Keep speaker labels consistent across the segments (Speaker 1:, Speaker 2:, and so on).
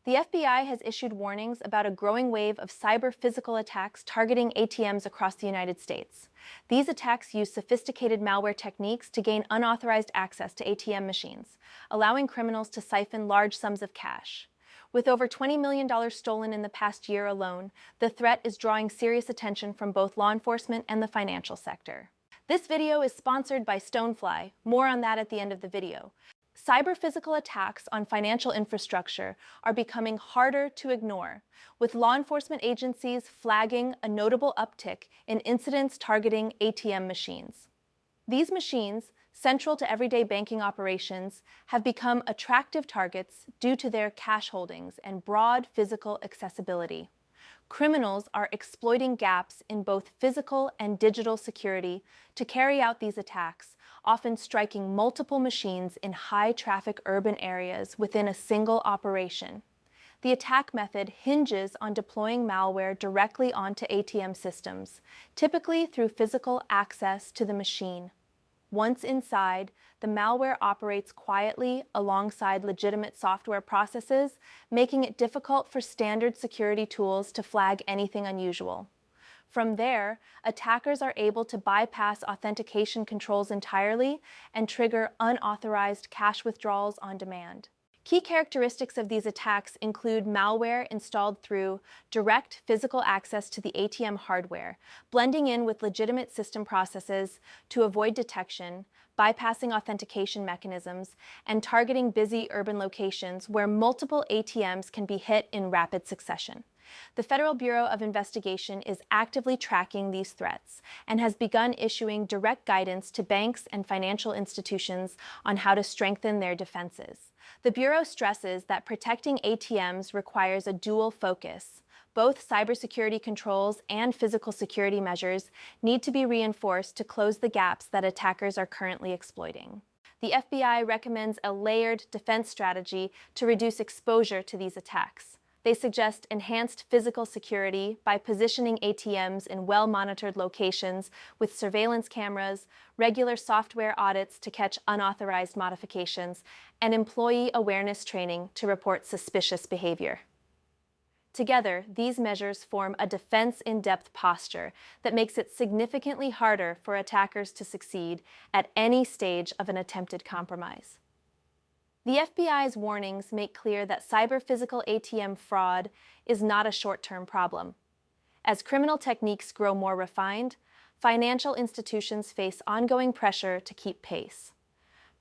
Speaker 1: The FBI has issued warnings about a growing wave of cyber-physical attacks targeting ATMs across the United States. These attacks use sophisticated malware techniques to gain unauthorized access to ATM machines, allowing criminals to siphon large sums of cash. With over $20 million stolen in the past year alone, the threat is drawing serious attention from both law enforcement and the financial sector. This video is sponsored by Stonefly. More on that at the end of the video. Cyber-physical attacks on financial infrastructure are becoming harder to ignore, with law enforcement agencies flagging a notable uptick in incidents targeting ATM machines. These machines, central to everyday banking operations, have become attractive targets due to their cash holdings and broad physical accessibility. Criminals are exploiting gaps in both physical and digital security to carry out these attacks, often striking multiple machines in high-traffic urban areas within a single operation. The attack method hinges on deploying malware directly onto ATM systems, typically through physical access to the machine. Once inside, the malware operates quietly alongside legitimate software processes, making it difficult for standard security tools to flag anything unusual. From there, attackers are able to bypass authentication controls entirely and trigger unauthorized cash withdrawals on demand. Key characteristics of these attacks include malware installed through direct physical access to the ATM hardware, blending in with legitimate system processes to avoid detection, bypassing authentication mechanisms, and targeting busy urban locations where multiple ATMs can be hit in rapid succession. The Federal Bureau of Investigation is actively tracking these threats and has begun issuing direct guidance to banks and financial institutions on how to strengthen their defenses. The Bureau stresses that protecting ATMs requires a dual focus. Both cybersecurity controls and physical security measures need to be reinforced to close the gaps that attackers are currently exploiting. The FBI recommends a layered defense strategy to reduce exposure to these attacks. They suggest enhanced physical security by positioning ATMs in well-monitored locations with surveillance cameras, regular software audits to catch unauthorized modifications, and employee awareness training to report suspicious behavior. Together, these measures form a defense-in-depth posture that makes it significantly harder for attackers to succeed at any stage of an attempted compromise. The FBI's warnings make clear that cyber-physical ATM fraud is not a short-term problem. As criminal techniques grow more refined, financial institutions face ongoing pressure to keep pace.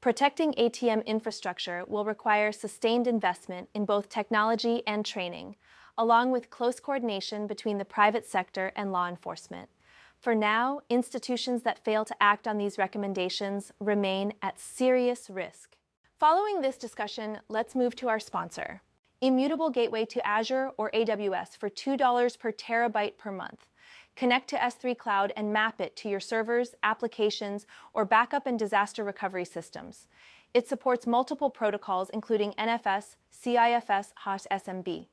Speaker 1: Protecting ATM infrastructure will require sustained investment in both technology and training, along with close coordination between the private sector and law enforcement. For now, institutions that fail to act on these recommendations remain at serious risk. Following this discussion, let's move to our sponsor. Immutable gateway to Azure or AWS for $2 per terabyte per month. Connect to S3 Cloud and map it to your servers, applications, or backup and disaster recovery systems. It supports multiple protocols including NFS, CIFS, HOT-SMB.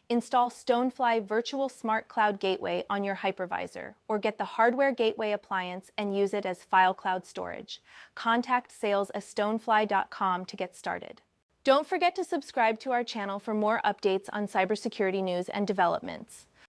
Speaker 1: Install Stonefly Virtual Smart Cloud Gateway on your hypervisor, or get the hardware gateway appliance and use it as file cloud storage. Contact sales@stonefly.com to get started. Don't forget to subscribe to our channel for more updates on cybersecurity news and developments.